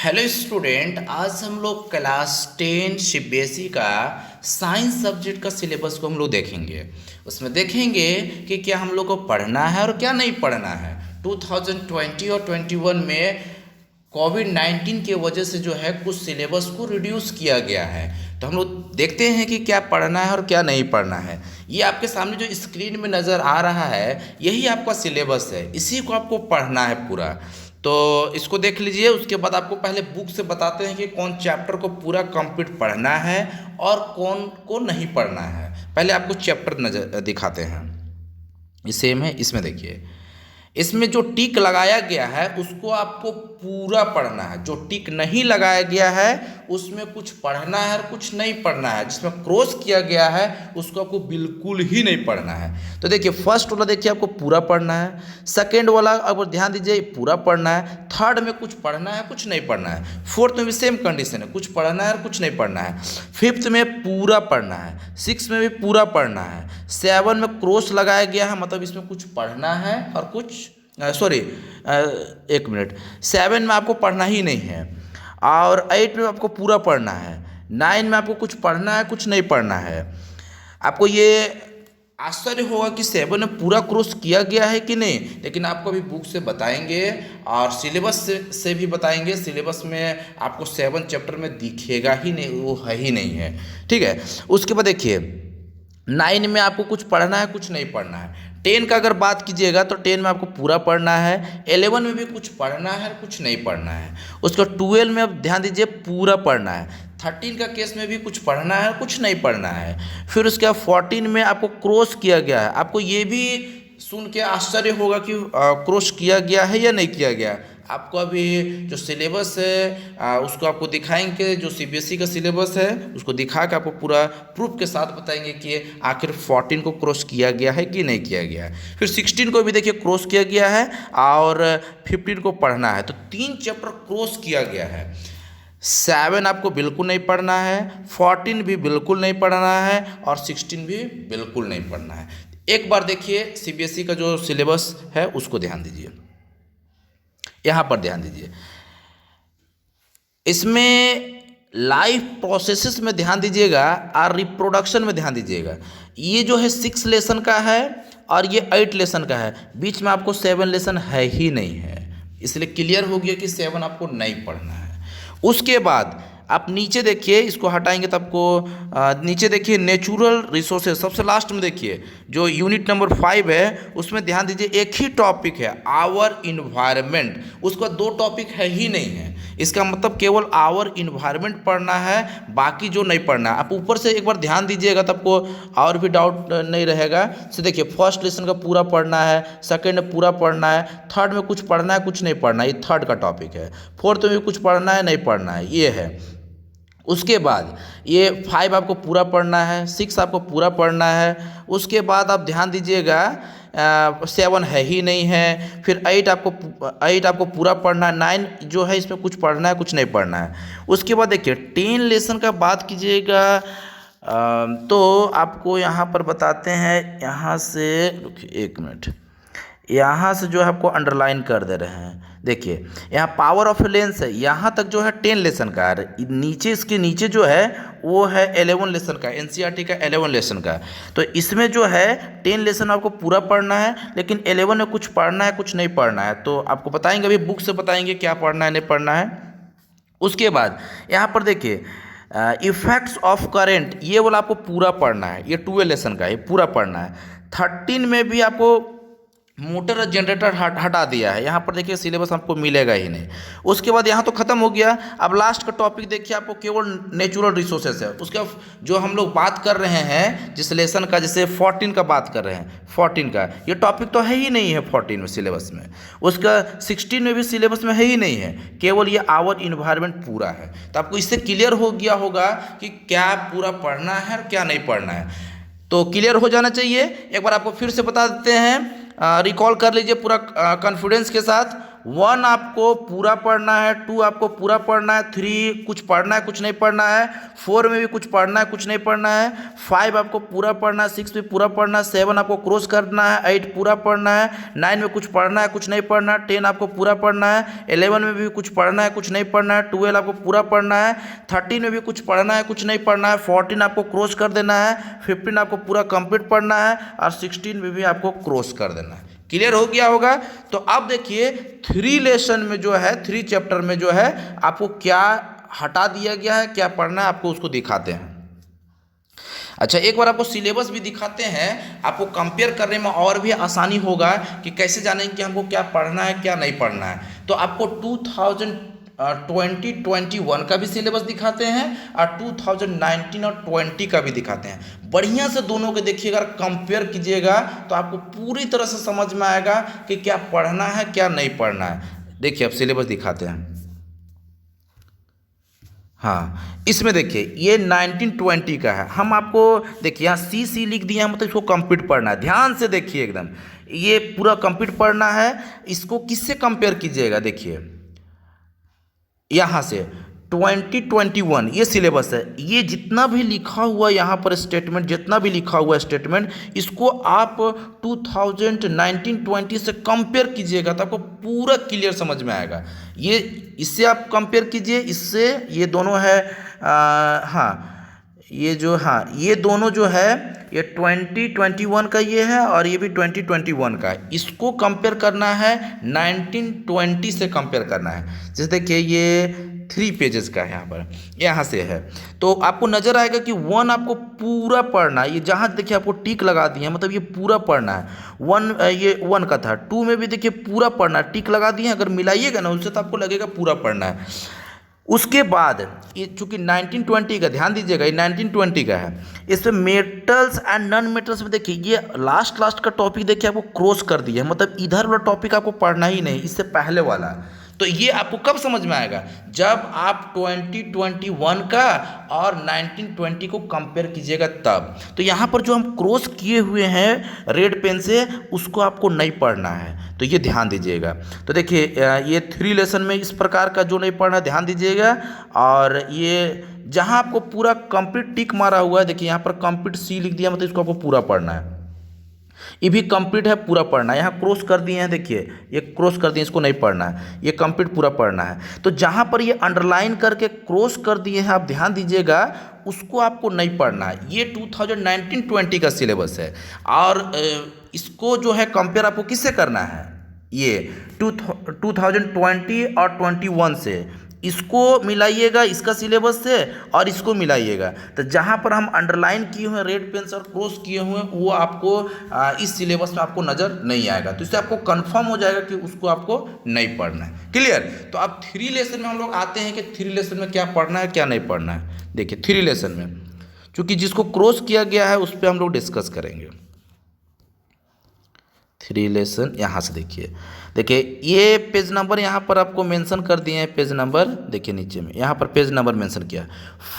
Hello student, आज हम लोग क्लास 10 सीबीएसई का साइंस सब्जेक्ट का सिलेबस को हम लोग देखेंगे। उसमें देखेंगे कि क्या हम लोग को पढ़ना है और क्या नहीं पढ़ना है। 2020 और 21 में कोविड-19 की वजह से जो है कुछ सिलेबस को रिड्यूस किया गया है। तो हम लोग देखते हैं कि क्या पढ़ना है और क्या नहीं पढ़ना है। ये आपके सामने जो स्क्रीन में नज़र आ रहा है यही आपका सिलेबस है, इसी को आपको पढ़ना है पूरा। तो इसको देख लीजिए, उसके बाद आपको पहले बुक से बताते हैं कि कौन चैप्टर को पूरा कंप्लीट पढ़ना है और कौन को नहीं पढ़ना है। पहले आपको चैप्टर नजर दिखाते हैं, ये सेम है। इसमें देखिए, इसमें जो टिक लगाया गया है उसको आपको पूरा पढ़ना है। जो टिक नहीं लगाया गया है उसमें कुछ पढ़ना है और कुछ नहीं पढ़ना है। जिसमें क्रॉस किया गया है उसको आपको बिल्कुल ही नहीं पढ़ना है। तो देखिए, फर्स्ट वाला देखिए आपको पूरा पढ़ना है, सेकंड वाला अब ध्यान दीजिए पूरा पढ़ना है, थर्ड में कुछ पढ़ना है कुछ नहीं पढ़ना है, फोर्थ में भी सेम कंडीशन है, कुछ पढ़ना है और कुछ नहीं पढ़ना है, फिफ्थ में पूरा पढ़ना है, सिक्स में भी पूरा पढ़ना है, सेवन में क्रॉस लगाया गया है मतलब इसमें कुछ पढ़ना है और कुछ एक मिनट, सेवन में आपको पढ़ना ही नहीं है, और एट में आपको पूरा पढ़ना है, नाइन में आपको कुछ पढ़ना है कुछ नहीं पढ़ना है। आपको ये आश्चर्य होगा कि सेवन में पूरा क्रॉस किया गया है कि नहीं, लेकिन आपको अभी बुक से बताएंगे और सिलेबस से भी बताएंगे। सिलेबस में आपको सेवन चैप्टर में दिखेगा ही नहीं, वो है ही नहीं है, ठीक है। उसके बाद देखिए, नाइन में आपको कुछ पढ़ना है कुछ नहीं पढ़ना है। टेन का अगर बात कीजिएगा तो टेन में आपको पूरा पढ़ना है, 11 में भी कुछ पढ़ना है कुछ नहीं पढ़ना है। उसका 12 में अब ध्यान दीजिए पूरा पढ़ना है, 13 का केस में भी कुछ पढ़ना है कुछ नहीं पढ़ना है। फिर उसके बाद 14 में आपको क्रॉस किया गया है। आपको ये भी सुन के आश्चर्य होगा कि क्रॉस किया गया है या नहीं किया गया। आपको अभी जो सिलेबस है उसको आपको दिखाएंगे, जो सीबीएसई का सिलेबस है उसको दिखा के आपको पूरा प्रूफ के साथ बताएंगे कि आखिर 14 को क्रॉस किया गया है कि नहीं किया गया है। फिर 16 को भी देखिए क्रॉस किया गया है और 15 को पढ़ना है। तो 3 चैप्टर क्रॉस किया गया है। 7 आपको बिल्कुल नहीं पढ़ना है, 14 भी बिल्कुल नहीं पढ़ना है और 16 भी बिल्कुल नहीं पढ़ना है। एक बार देखिए सीबीएसई का जो सिलेबस है उसको ध्यान दीजिए, यहाँ पर ध्यान दीजिए। इसमें लाइफ प्रोसेसेस में ध्यान दीजिएगा और रिप्रोडक्शन में ध्यान दीजिएगा। ये जो है 6 लेसन का है और ये 8 लेसन का है, बीच में आपको 7 लेसन है ही नहीं है, इसलिए क्लियर हो गया कि 7 आपको नहीं पढ़ना है। उसके बाद आप नीचे देखिए, इसको हटाएंगे तो आपको नीचे देखिए नेचुरल रिसोर्सेज, सबसे लास्ट में देखिए जो यूनिट नंबर 5 है उसमें ध्यान दीजिए एक ही टॉपिक है आवर इन्वायरमेंट, उसका 2 टॉपिक है ही नहीं है। इसका मतलब केवल आवर इन्वायरमेंट पढ़ना है, बाकी जो नहीं पढ़ना है। आप ऊपर से एक बार ध्यान दीजिएगा तो आपको और भी डाउट नहीं रहेगा। तो देखिए, फर्स्ट लेसन का पूरा पढ़ना है, सेकंड में पूरा पढ़ना है, थर्ड में कुछ पढ़ना है कुछ नहीं पढ़ना है, ये थर्ड का टॉपिक है, फोर्थ में भी कुछ पढ़ना है नहीं पढ़ना है, ये है। उसके बाद ये 5 आपको पूरा पढ़ना है, 6 आपको पूरा पढ़ना है। उसके बाद आप ध्यान दीजिएगा 7 है ही नहीं है। फिर 8 आपको पूरा पढ़ना है, 9 जो है इसमें कुछ पढ़ना है कुछ नहीं पढ़ना है। उसके बाद देखिए 10 लेसन का बात कीजिएगा तो आपको यहाँ पर बताते हैं, यहाँ से रुकिए एक मिनट, यहाँ से जो है आपको अंडरलाइन कर दे रहे हैं। देखिए यहाँ पावर ऑफ लेंस है, यहाँ तक जो है 10 लेसन का है, नीचे इसके नीचे जो है वो है 11 लेसन का, एनसीईआरटी का 11 लेसन का। तो इसमें जो है 10 लेसन आपको पूरा पढ़ना है, लेकिन 11 में कुछ पढ़ना है कुछ नहीं पढ़ना है। तो आपको बताएंगे, अभी बुक से बताएंगे क्या पढ़ना है नहीं पढ़ना है। उसके बाद यहाँ पर देखिए इफेक्ट्स ऑफ करेंट, ये वाला आपको पूरा पढ़ना है, ये 12 लेसन का है, पूरा पढ़ना है। 13 में भी आपको मोटर और जनरेटर हटा दिया है, यहाँ पर देखिए सिलेबस आपको मिलेगा ही नहीं। उसके बाद यहाँ तो ख़त्म हो गया। अब लास्ट का टॉपिक देखिए, आपको केवल नेचुरल रिसोर्सेस है। उसका जो हम लोग बात कर रहे हैं जिस लेसन का, जैसे 14 का बात कर रहे हैं, 14 का ये टॉपिक तो है ही नहीं है 14 में सिलेबस में। उसका 16 में भी सिलेबस में है ही नहीं है, केवल ये आवर इन्वायरमेंट पूरा है। तो आपको इससे क्लियर हो गया होगा कि क्या पूरा पढ़ना है और क्या नहीं पढ़ना है। तो क्लियर हो जाना चाहिए। एक बार आपको फिर से बता देते हैं, रिकॉल कर लीजिए पूरा कॉन्फिडेंस के साथ। वन आपको पूरा पढ़ना है, टू आपको पूरा पढ़ना है, थ्री कुछ पढ़ना है कुछ नहीं पढ़ना है, फोर में भी कुछ पढ़ना है कुछ नहीं पढ़ना है, फाइव आपको पूरा पढ़ना है, सिक्स भी पूरा पढ़ना है, सेवन आपको क्रॉस करना है, एट पूरा पढ़ना है, नाइन में कुछ पढ़ना है कुछ नहीं पढ़ना है, टेन आपको पूरा पढ़ना है, 11 में भी कुछ पढ़ना है कुछ नहीं पढ़ना है, 12 आपको पूरा पढ़ना है, 13 में भी कुछ पढ़ना है कुछ नहीं पढ़ना है, 14 आपको क्रॉस कर देना है, 15 आपको पूरा कंप्लीट पढ़ना है और 16 में भी आपको क्रॉस कर देना है। क्लियर हो गया होगा। तो अब देखिए थ्री लेसन में जो है, थ्री चैप्टर में जो है आपको क्या हटा दिया गया है, क्या पढ़ना है, आपको उसको दिखाते हैं। अच्छा, एक बार आपको सिलेबस भी दिखाते हैं, आपको कंपेयर करने में और भी आसानी होगा कि कैसे जानेंगे कि हमको क्या पढ़ना है क्या नहीं पढ़ना है। तो आपको 2021 का भी सिलेबस दिखाते हैं और 2019 और 20 का भी दिखाते हैं। बढ़िया से दोनों के देखिएगा, कंपेयर कीजिएगा तो आपको पूरी तरह से समझ में आएगा कि क्या पढ़ना है क्या नहीं पढ़ना है। देखिए अब सिलेबस दिखाते हैं। हाँ, इसमें देखिए ये 1920 का है। हम आपको देखिए यहाँ सी लिख दिया है, मतलब इसको कंप्लीट पढ़ना है। ध्यान से देखिए, एकदम ये पूरा कंप्लीट पढ़ना है। इसको किससे कंपेयर कीजिएगा, देखिए यहाँ से 2021 ये सिलेबस है। ये जितना भी लिखा हुआ यहाँ पर स्टेटमेंट, जितना भी लिखा हुआ स्टेटमेंट, इसको आप 2019-20 से कंपेयर कीजिएगा तो आपको पूरा क्लियर समझ में आएगा। ये इससे आप कंपेयर कीजिए, इससे ये दोनों है हाँ ये जो ये दोनों जो है ये 2021 का ये है और ये भी 2021 का है। इसको कंपेयर करना है 1920 से कंपेयर करना है। जैसे देखिए ये 3 पेजेस का है, यहाँ से है तो आपको नज़र आएगा कि वन आपको पूरा पढ़ना है। ये जहाँ देखिए आपको टिक लगा दिए हैं, मतलब ये पूरा पढ़ना है। वन ये वन का था, टू में भी देखिए पूरा पढ़ना है, टिक लगा दिए हैं। अगर मिलाइएगा ना उससे तो आपको लगेगा पूरा पढ़ना है। उसके बाद ये चूंकि 1920 का, ध्यान दीजिएगा ये 1920 का है, इसमें मेटल्स एंड नॉन मेटल्स में देखिए ये लास्ट का टॉपिक देखिए आपको क्रॉस कर दिया है, मतलब इधर वाला टॉपिक आपको पढ़ना ही नहीं, इससे पहले वाला। तो ये आपको कब समझ में आएगा, जब आप 2021 का और 1920 को कंपेयर कीजिएगा तब। तो यहाँ पर जो हम क्रॉस किए हुए हैं रेड पेन से, उसको आपको नहीं पढ़ना है, तो ये ध्यान दीजिएगा। तो देखिए ये 3 लेसन में इस प्रकार का जो नहीं पढ़ना ध्यान दीजिएगा। और ये जहाँ आपको पूरा कंप्लीट टिक मारा हुआ है, देखिए यहाँ पर कंप्लीट सी लिख दिया, मतलब इसको आपको पूरा पढ़ना है। ये भी कंप्लीट है, पूरा पढ़ना है। यहाँ क्रॉस कर दिए हैं, देखिए ये क्रॉस कर दिए, इसको नहीं पढ़ना है, ये कंप्लीट पूरा पढ़ना है। तो जहाँ पर ये अंडरलाइन करके क्रॉस कर दिए हैं, आप ध्यान दीजिएगा, उसको आपको नहीं पढ़ना है। ये 2019-20 का सिलेबस है और इसको जो है कंपेयर आपको किससे करना है, ये 2020 और 21 से। इसको मिलाइएगा इसका सिलेबस से और इसको मिलाइएगा, तो जहाँ पर हम अंडरलाइन किए हुए रेड पेन से और क्रॉस किए हुए वो आपको इस सिलेबस में आपको नज़र नहीं आएगा। तो इससे आपको कंफर्म हो जाएगा कि उसको आपको नहीं पढ़ना है। क्लियर। तो अब 3 लेसन में हम लोग आते हैं कि 3 लेसन में क्या पढ़ना है क्या नहीं पढ़ना है। देखिए 3 लेसन में चूँकि जिसको क्रॉस किया गया है उस पर हम लोग डिस्कस करेंगे। 3 लेसन यहाँ से देखिए ये पेज नंबर यहाँ पर आपको मेंशन कर दिए हैं। पेज नंबर देखिए नीचे में यहाँ पर पेज नंबर मेंशन किया,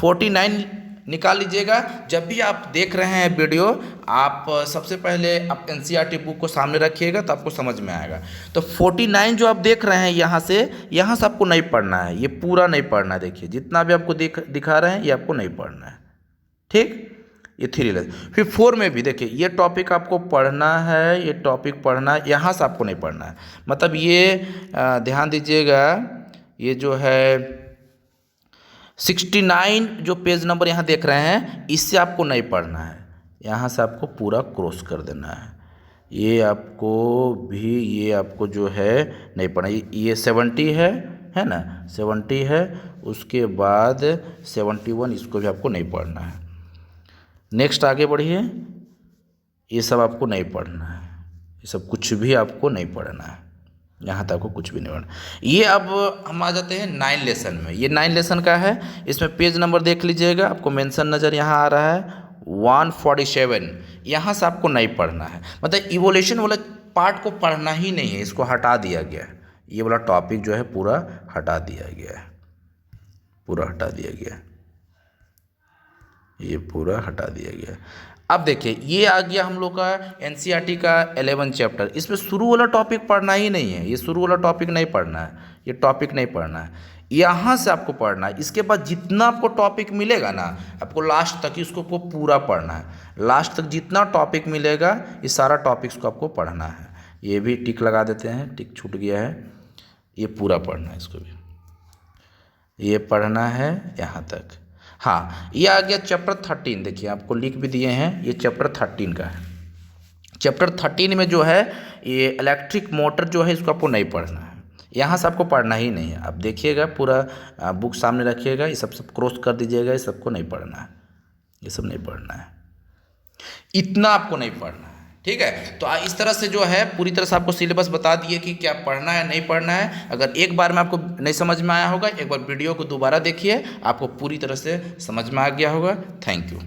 49 निकाल लीजिएगा। जब भी आप देख रहे हैं वीडियो, आप सबसे पहले आप एनसीईआरटी बुक को सामने रखिएगा तो आपको समझ में आएगा। तो 49 जो आप देख रहे हैं यहाँ से आपको नहीं पढ़ना है, ये पूरा नहीं पढ़ना है। देखिए जितना भी आपको दिखा रहे हैं ये आपको नहीं पढ़ना है, ठीक। ये 3 लेसन। फिर 4 में भी देखिए ये टॉपिक आपको पढ़ना है, ये टॉपिक पढ़ना है, यहाँ से आपको नहीं पढ़ना है। मतलब ये ध्यान दीजिएगा, ये जो है 69 जो पेज नंबर यहाँ देख रहे हैं, इससे आपको नहीं पढ़ना है, यहाँ से आपको पूरा क्रॉस कर देना है। ये आपको भी, ये आपको जो है नहीं पढ़ना। ये 70 है ना, 70 है, उसके बाद 71, इसको भी आपको नहीं पढ़ना है। नेक्स्ट आगे बढ़िए, ये सब आपको नहीं पढ़ना है, ये सब कुछ भी आपको नहीं पढ़ना है, यहाँ तक आपको कुछ भी नहीं पढ़ना। ये अब हम आ जाते हैं 9 लेसन में। ये 9 लेसन का है, इसमें पेज नंबर देख लीजिएगा, आपको मेंशन नज़र यहाँ आ रहा है 147। यहाँ से आपको नहीं पढ़ना है, मतलब इवोल्यूशन वाला पार्ट को पढ़ना ही नहीं है, इसको हटा दिया गया है। ये वाला टॉपिक जो है पूरा हटा दिया गया है, पूरा हटा दिया गया है, ये पूरा हटा दिया गया। अब देखिए ये आ गया हम लोग का एनसीईआरटी का 11 चैप्टर। इसमें शुरू वाला टॉपिक पढ़ना ही नहीं है, ये शुरू वाला टॉपिक नहीं पढ़ना है, ये टॉपिक नहीं पढ़ना है, यहाँ से आपको पढ़ना है। इसके बाद जितना आपको टॉपिक मिलेगा ना, आपको लास्ट तक इसको आपको पूरा पढ़ना है। लास्ट तक जितना टॉपिक मिलेगा ये सारा टॉपिक्स को आपको पढ़ना है। ये भी टिक लगा देते हैं, टिक छूट गया है, ये पूरा पढ़ना है, इसको भी ये पढ़ना है यहाँ तक। हाँ, ये आ गया चैप्टर 13। देखिए आपको लिख भी दिए हैं, ये चैप्टर 13 का है। चैप्टर 13 में जो है ये इलेक्ट्रिक मोटर जो है इसको आपको नहीं पढ़ना है, यहाँ से आपको पढ़ना ही नहीं है। आप देखिएगा पूरा बुक सामने रखिएगा, ये सब क्रॉस कर दीजिएगा, ये सबको नहीं पढ़ना है, ये सब नहीं पढ़ना है, इतना आपको नहीं पढ़ना है। ठीक है, तो इस तरह से जो है पूरी तरह से आपको सिलेबस बता दिए कि क्या पढ़ना है नहीं पढ़ना है। अगर एक बार में आपको नहीं समझ में आया होगा, एक बार वीडियो को दोबारा देखिए, आपको पूरी तरह से समझ में आ गया होगा। Thank you.